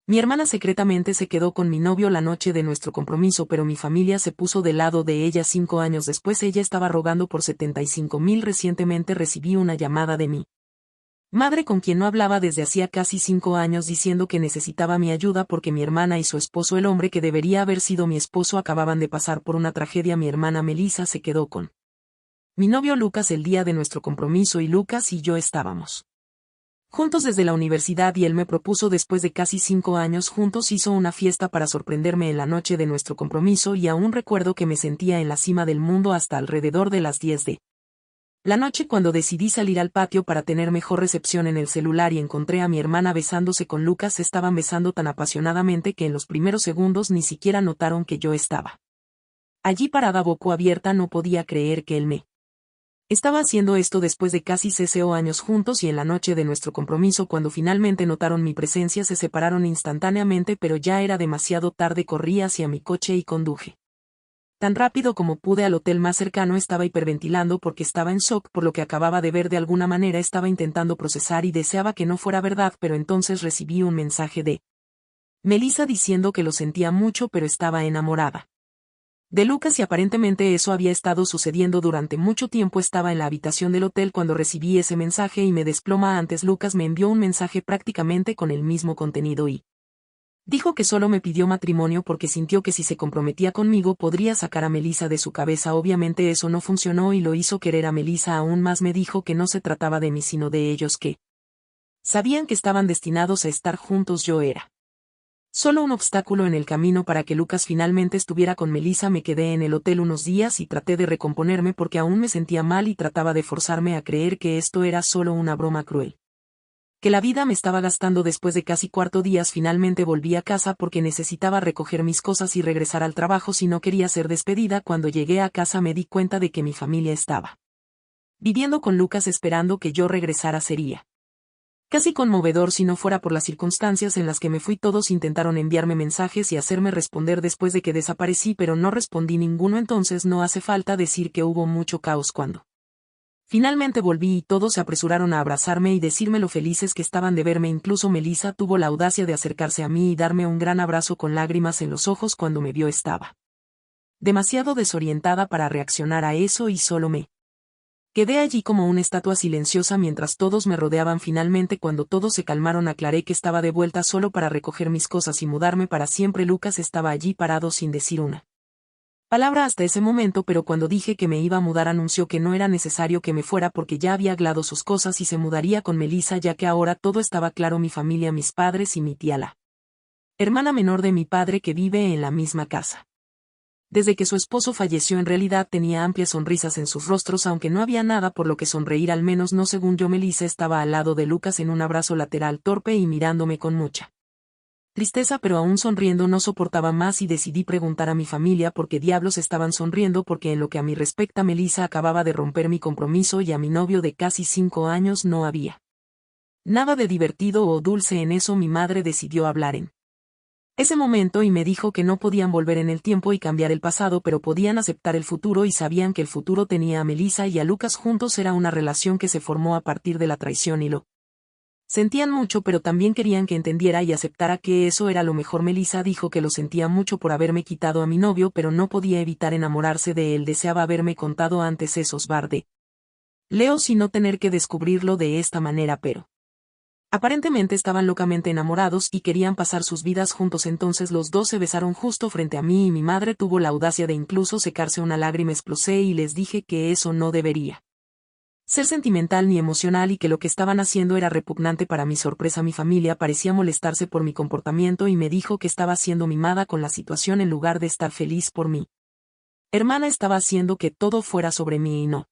Mi hermana secretamente se quedó con mi novio la noche de nuestro compromiso, pero mi familia se puso del lado de ella 5 años después. Ella estaba rogando por 75,000. Recientemente recibí una llamada de mi madre con quien no hablaba desde hacía casi 5 años diciendo que necesitaba mi ayuda porque mi hermana y su esposo, el hombre que debería haber sido mi esposo, acababan de pasar por una tragedia. Mi hermana Melissa se quedó con mi novio Lucas el día de nuestro compromiso y Lucas y yo estábamos juntos desde la universidad y él me propuso después de casi 5 años juntos. Hizo una fiesta para sorprenderme en la noche de nuestro compromiso y aún recuerdo que me sentía en la cima del mundo hasta alrededor de las 10 de la noche cuando decidí salir al patio para tener mejor recepción en el celular y encontré a mi hermana besándose con Lucas. Se estaban besando tan apasionadamente que en los primeros segundos ni siquiera notaron que yo estaba allí parada boca abierta. No podía creer que él me estaba haciendo esto después de casi 6 años juntos, y en la noche de nuestro compromiso cuando finalmente notaron mi presencia se separaron instantáneamente, pero ya era demasiado tarde. Corrí hacia mi coche y conduje tan rápido como pude al hotel más cercano. Estaba hiperventilando porque estaba en shock por lo que acababa de ver. De alguna manera estaba intentando procesar y deseaba que no fuera verdad, pero entonces recibí un mensaje de Melissa diciendo que lo sentía mucho pero estaba enamorada de Lucas y aparentemente eso había estado sucediendo durante mucho tiempo. Estaba en la habitación del hotel cuando recibí ese mensaje y me desploma. Antes Lucas me envió un mensaje prácticamente con el mismo contenido y dijo que solo me pidió matrimonio porque sintió que si se comprometía conmigo podría sacar a Melissa de su cabeza. Obviamente eso no funcionó y lo hizo querer a Melissa aún más. Me dijo que no se trataba de mí sino de ellos, que sabían que estaban destinados a estar juntos. Yo era solo un obstáculo en el camino para que Lucas finalmente estuviera con Melissa. Me quedé en el hotel unos días y traté de recomponerme porque aún me sentía mal y trataba de forzarme a creer que esto era solo una broma cruel que la vida me estaba gastando. Después de casi 4 días finalmente volví a casa porque necesitaba recoger mis cosas y regresar al trabajo si no quería ser despedida. Cuando llegué a casa me di cuenta de que mi familia estaba viviendo con Lucas esperando que yo regresara. Sería casi conmovedor si no fuera por las circunstancias en las que me fui. Todos intentaron enviarme mensajes y hacerme responder después de que desaparecí, pero no respondí ninguno. Entonces no hace falta decir que hubo mucho caos cuando finalmente volví y todos se apresuraron a abrazarme y decirme lo felices que estaban de verme. Incluso Melissa tuvo la audacia de acercarse a mí y darme un gran abrazo con lágrimas en los ojos. Cuando me vio estaba demasiado desorientada para reaccionar a eso y solo me quedé allí como una estatua silenciosa mientras todos me rodeaban. Finalmente cuando todos se calmaron aclaré que estaba de vuelta solo para recoger mis cosas y mudarme para siempre. Lucas estaba allí parado sin decir una palabra hasta ese momento, pero cuando dije que me iba a mudar anunció que no era necesario que me fuera porque ya había arreglado sus cosas y se mudaría con Melissa, ya que ahora todo estaba claro. Mi familia, mis padres y mi tía, la hermana menor de mi padre que vive en la misma casa desde que su esposo falleció, en realidad tenía amplias sonrisas en sus rostros, aunque no había nada por lo que sonreír, al menos no según yo. Melissa estaba al lado de Lucas en un abrazo lateral torpe y mirándome con mucha tristeza, pero aún sonriendo. No soportaba más y decidí preguntar a mi familia por qué diablos estaban sonriendo, porque en lo que a mí respecta Melissa acababa de romper mi compromiso y a mi novio de casi 5 años. No había nada de divertido o dulce en eso. Mi madre decidió hablar en ese momento y me dijo que no podían volver en el tiempo y cambiar el pasado, pero podían aceptar el futuro, y sabían que el futuro tenía a Melissa y a Lucas juntos. Era una relación que se formó a partir de la traición y lo sentían mucho, pero también querían que entendiera y aceptara que eso era lo mejor. Melissa dijo que lo sentía mucho por haberme quitado a mi novio, pero no podía evitar enamorarse de él. Deseaba haberme contado antes esos de Leos y no tener que descubrirlo de esta manera, pero aparentemente estaban locamente enamorados y querían pasar sus vidas juntos. Entonces los dos se besaron justo frente a mí y mi madre tuvo la audacia de incluso secarse una lágrima. Explosé y les dije que eso no debería ser sentimental ni emocional y que lo que estaban haciendo era repugnante. Para mi sorpresa, mi familia parecía molestarse por mi comportamiento y me dijo que estaba siendo mimada con la situación en lugar de estar feliz por mí. Hermana estaba haciendo que todo fuera sobre mí y no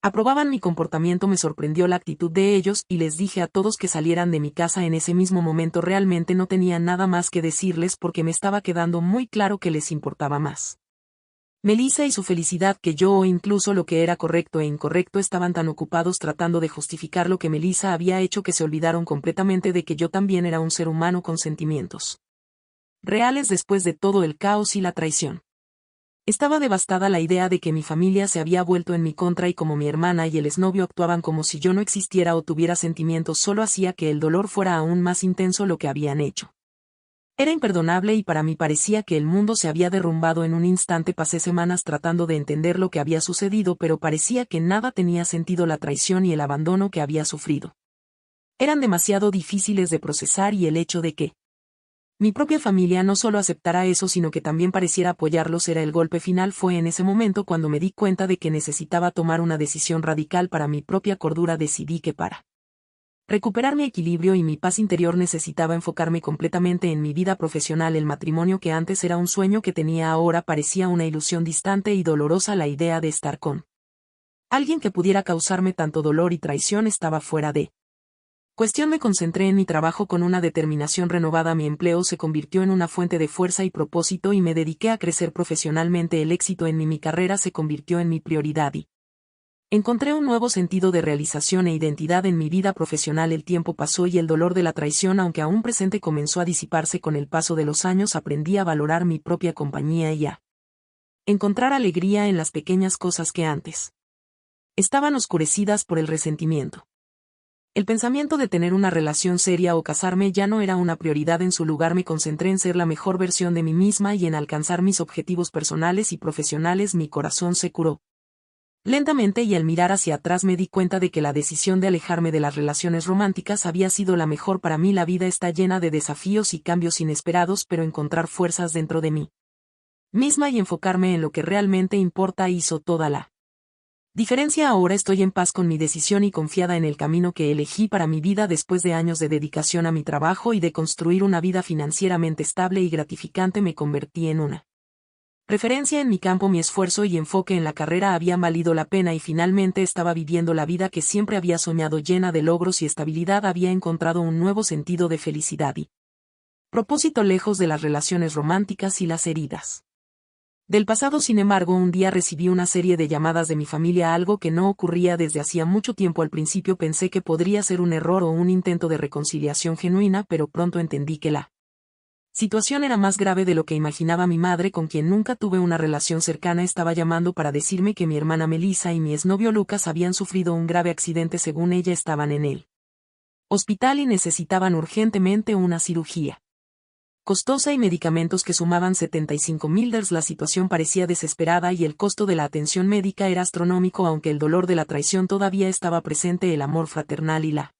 aprobaban mi comportamiento. Me sorprendió la actitud de ellos y les dije a todos que salieran de mi casa en ese mismo momento. Realmente no tenía nada más que decirles porque me estaba quedando muy claro que les importaba más Melissa y su felicidad que yo, o incluso lo que era correcto e incorrecto. Estaban tan ocupados tratando de justificar lo que Melissa había hecho que se olvidaron completamente de que yo también era un ser humano con sentimientos reales después de todo el caos y la traición. Estaba devastada. La idea de que mi familia se había vuelto en mi contra y como mi hermana y el exnovio actuaban como si yo no existiera o tuviera sentimientos solo hacía que el dolor fuera aún más intenso. Lo que habían hecho Era imperdonable y para mí parecía que el mundo se había derrumbado en un instante. Pasé semanas tratando de entender lo que había sucedido, pero parecía que nada tenía sentido. La traición y el abandono que había sufrido eran demasiado difíciles de procesar, y el hecho de que mi propia familia no solo aceptara eso sino que también pareciera apoyarlos era el golpe final. Fue en ese momento cuando me di cuenta de que necesitaba tomar una decisión radical para mi propia cordura. Decidí que para recuperar mi equilibrio y mi paz interior necesitaba enfocarme completamente en mi vida profesional. El matrimonio que antes era un sueño que tenía ahora parecía una ilusión distante y dolorosa. La idea de estar con alguien que pudiera causarme tanto dolor y traición estaba fuera de cuestión. Me concentré en mi trabajo con una determinación renovada. Mi empleo se convirtió en una fuente de fuerza y propósito y me dediqué a crecer profesionalmente. El éxito en mi carrera se convirtió en mi prioridad y encontré un nuevo sentido de realización e identidad en mi vida profesional. El tiempo pasó y el dolor de la traición, aunque aún presente, comenzó a disiparse con el paso de los años. Aprendí a valorar mi propia compañía y a encontrar alegría en las pequeñas cosas que antes estaban oscurecidas por el resentimiento. El pensamiento de tener una relación seria o casarme ya no era una prioridad. En su lugar me concentré en ser la mejor versión de mí misma y en alcanzar mis objetivos personales y profesionales. Mi corazón se curó lentamente y al mirar hacia atrás me di cuenta de que la decisión de alejarme de las relaciones románticas había sido la mejor para mí. La vida está llena de desafíos y cambios inesperados, pero encontrar fuerzas dentro de mí misma y enfocarme en lo que realmente importa hizo toda la diferencia. Ahora estoy en paz con mi decisión y confiada en el camino que elegí para mi vida. Después de años de dedicación a mi trabajo y de construir una vida financieramente estable y gratificante, me convertí en una referencia en mi campo. Mi esfuerzo y enfoque en la carrera habían valido la pena y finalmente estaba viviendo la vida que siempre había soñado, llena de logros y estabilidad. Había encontrado un nuevo sentido de felicidad y propósito lejos de las relaciones románticas y las heridas del pasado. Sin embargo, un día recibí una serie de llamadas de mi familia, algo que no ocurría desde hacía mucho tiempo. Al principio pensé que podría ser un error o un intento de reconciliación genuina, pero pronto entendí que la situación era más grave de lo que imaginaba. Mi madre, con quien nunca tuve una relación cercana, estaba llamando para decirme que mi hermana Melissa y mi exnovio Lucas habían sufrido un grave accidente. Según ella, estaban en el hospital y necesitaban urgentemente una cirugía costosa y medicamentos que sumaban $75,000. La situación parecía desesperada y el costo de la atención médica era astronómico. Aunque el dolor de la traición todavía estaba presente, el amor fraternal y la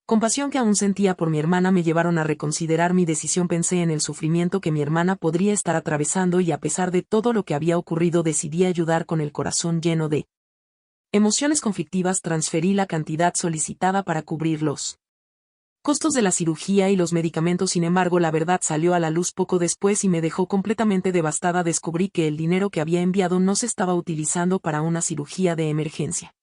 compasión que aún sentía por mi hermana me llevaron a reconsiderar mi decisión. Pensé en el sufrimiento que mi hermana podría estar atravesando y, a pesar de todo lo que había ocurrido, decidí ayudar. Con el corazón lleno de emociones conflictivas, transferí la cantidad solicitada para cubrir los costos de la cirugía y los medicamentos. Sin embargo, la verdad salió a la luz poco después y me dejó completamente devastada. Descubrí que el dinero que había enviado no se estaba utilizando para una cirugía de emergencia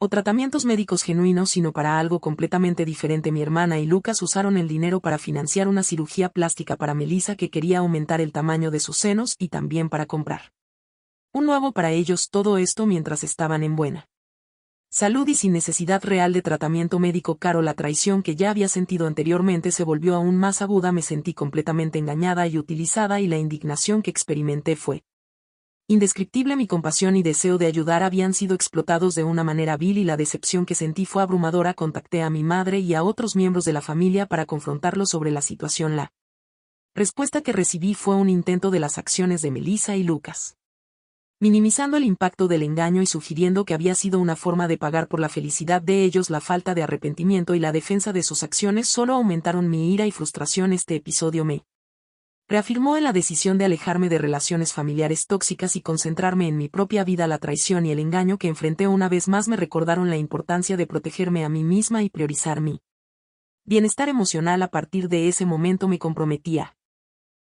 o tratamientos médicos genuinos, sino para algo completamente diferente. Mi hermana y Lucas usaron el dinero para financiar una cirugía plástica para Melissa, que quería aumentar el tamaño de sus senos, y también para comprar un nuevo para ellos. Todo esto mientras estaban en buena salud y sin necesidad real de tratamiento médico caro. La traición que ya había sentido anteriormente se volvió aún más aguda. Me sentí completamente engañada y utilizada, y la indignación que experimenté fue indescriptible. Mi compasión y deseo de ayudar habían sido explotados de una manera vil y la decepción que sentí fue abrumadora. Contacté a mi madre y a otros miembros de la familia para confrontarlos sobre la situación. La respuesta que recibí fue un intento de las acciones de Melissa y Lucas, minimizando el impacto del engaño y sugiriendo que había sido una forma de pagar por la felicidad de ellos. La falta de arrepentimiento y la defensa de sus acciones solo aumentaron mi ira y frustración. Este episodio me reafirmó en la decisión de alejarme de relaciones familiares tóxicas y concentrarme en mi propia vida. La traición y el engaño que enfrenté una vez más me recordaron la importancia de protegerme a mí misma y priorizar mi bienestar emocional. A partir de ese momento me comprometí a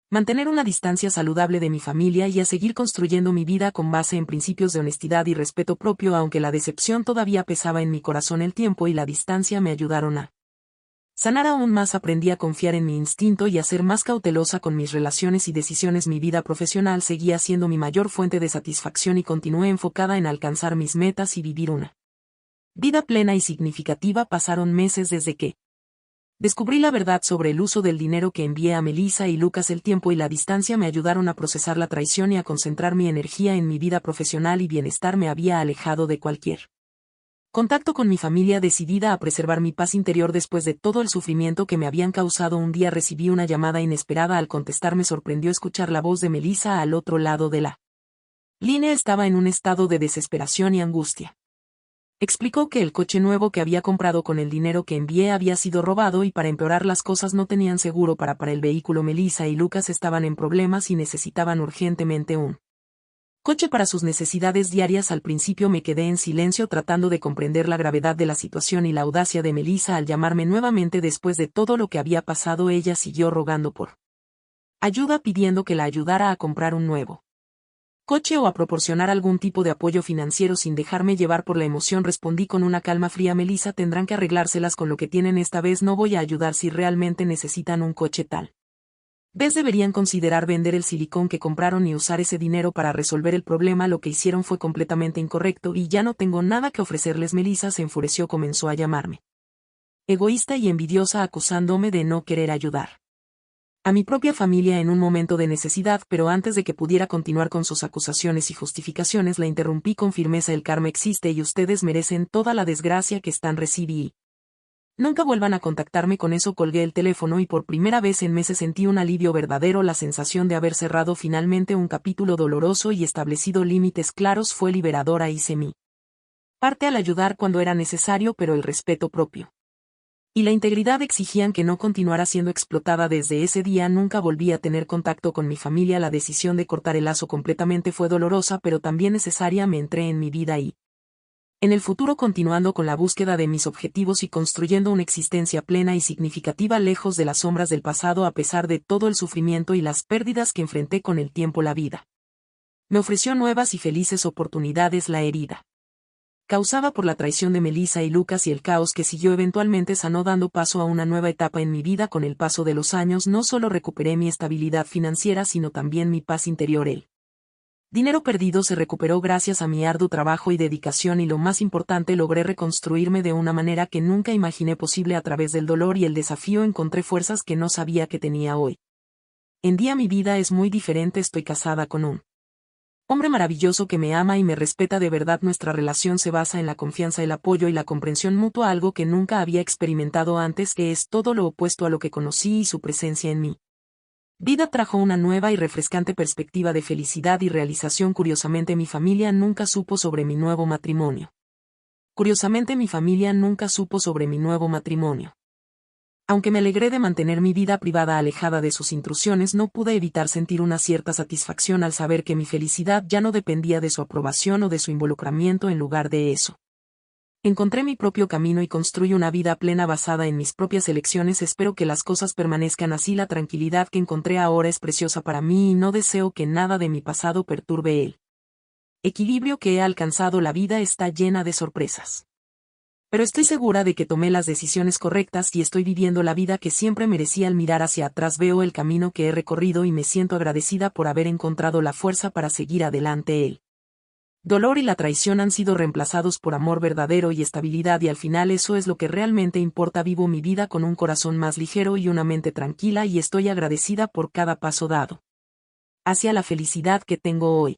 mantener una distancia saludable de mi familia y a seguir construyendo mi vida con base en principios de honestidad y respeto propio. Aunque la decepción todavía pesaba en mi corazón, el tiempo y la distancia me ayudaron a sanar aún más. Aprendí a confiar en mi instinto y a ser más cautelosa con mis relaciones y decisiones. Mi vida profesional seguía siendo mi mayor fuente de satisfacción y continué enfocada en alcanzar mis metas y vivir una vida plena y significativa. Pasaron meses desde que descubrí la verdad sobre el uso del dinero que envié a Melissa y Lucas. El tiempo y la distancia me ayudaron a procesar la traición y a concentrar mi energía en mi vida profesional y bienestar. Me había alejado de cualquier Contacto con mi familia decidida a preservar mi paz interior después de todo el sufrimiento que me habían causado. Un día recibí una llamada inesperada. Al contestar me sorprendió escuchar la voz de Melissa al otro lado de la línea. Estaba en un estado de desesperación y angustia. Explicó que el coche nuevo que había comprado con el dinero que envié había sido robado y para empeorar las cosas no tenían seguro para el vehículo. Melissa y Lucas estaban en problemas y necesitaban urgentemente un coche para sus necesidades diarias. Al principio me quedé en silencio tratando de comprender la gravedad de la situación y la audacia de Melissa al llamarme nuevamente después de todo lo que había pasado. Ella siguió rogando por ayuda, pidiendo que la ayudara a comprar un nuevo coche o a proporcionar algún tipo de apoyo financiero. Sin dejarme llevar por la emoción respondí con una calma fría: Melissa, tendrán que arreglárselas con lo que tienen. Esta vez no voy a ayudar. Si realmente necesitan un coche tal vez deberían considerar vender el silicón que compraron y usar ese dinero para resolver el problema. Lo que hicieron fue completamente incorrecto y ya no tengo nada que ofrecerles. Melissa se enfureció, comenzó a llamarme egoísta y envidiosa, acusándome de no querer ayudar a mi propia familia en un momento de necesidad, pero antes de que pudiera continuar con sus acusaciones y justificaciones la interrumpí con firmeza: el karma existe y ustedes merecen toda la desgracia que están recibiendo. Nunca vuelvan a contactarme con eso. Colgué el teléfono y por primera vez en meses sentí un alivio verdadero. La sensación de haber cerrado finalmente un capítulo doloroso y establecido límites claros fue liberadora. Hice mi parte al ayudar cuando era necesario, pero el respeto propio y la integridad exigían que no continuara siendo explotada. Desde ese día nunca volví a tener contacto con mi familia. La decisión de cortar el lazo completamente fue dolorosa, pero también necesaria. Me entré en mi vida y en el futuro, continuando con la búsqueda de mis objetivos y construyendo una existencia plena y significativa lejos de las sombras del pasado. A pesar de todo el sufrimiento y las pérdidas que enfrenté con el tiempo, la vida me ofreció nuevas y felices oportunidades. La herida causada por la traición de Melissa y Lucas y el caos que siguió eventualmente sanó, dando paso a una nueva etapa en mi vida. Con el paso de los años no solo recuperé mi estabilidad financiera, sino también mi paz interior. El dinero perdido se recuperó gracias a mi arduo trabajo y dedicación, y lo más importante, logré reconstruirme de una manera que nunca imaginé posible. A través del dolor y el desafío encontré fuerzas que no sabía que tenía. Hoy en día mi vida es muy diferente. Estoy casada con un hombre maravilloso que me ama y me respeta de verdad. Nuestra relación se basa en la confianza, el apoyo y la comprensión mutua, algo que nunca había experimentado antes, que es todo lo opuesto a lo que conocí, y su presencia en mí vida trajo una nueva y refrescante perspectiva de felicidad y realización. Curiosamente, mi familia nunca supo sobre mi nuevo matrimonio. Aunque me alegré de mantener mi vida privada alejada de sus intrusiones, no pude evitar sentir una cierta satisfacción al saber que mi felicidad ya no dependía de su aprobación o de su involucramiento. En lugar de eso, encontré mi propio camino y construí una vida plena basada en mis propias elecciones. Espero que las cosas permanezcan así. La tranquilidad que encontré ahora es preciosa para mí y no deseo que nada de mi pasado perturbe el equilibrio que he alcanzado. La vida está llena de sorpresas, pero estoy segura de que tomé las decisiones correctas y estoy viviendo la vida que siempre merecí. Al mirar hacia atrás veo el camino que he recorrido y me siento agradecida por haber encontrado la fuerza para seguir adelante. El dolor y la traición han sido reemplazados por amor verdadero y estabilidad, y al final eso es lo que realmente importa. Vivo mi vida con un corazón más ligero y una mente tranquila, y estoy agradecida por cada paso dado hacia la felicidad que tengo hoy.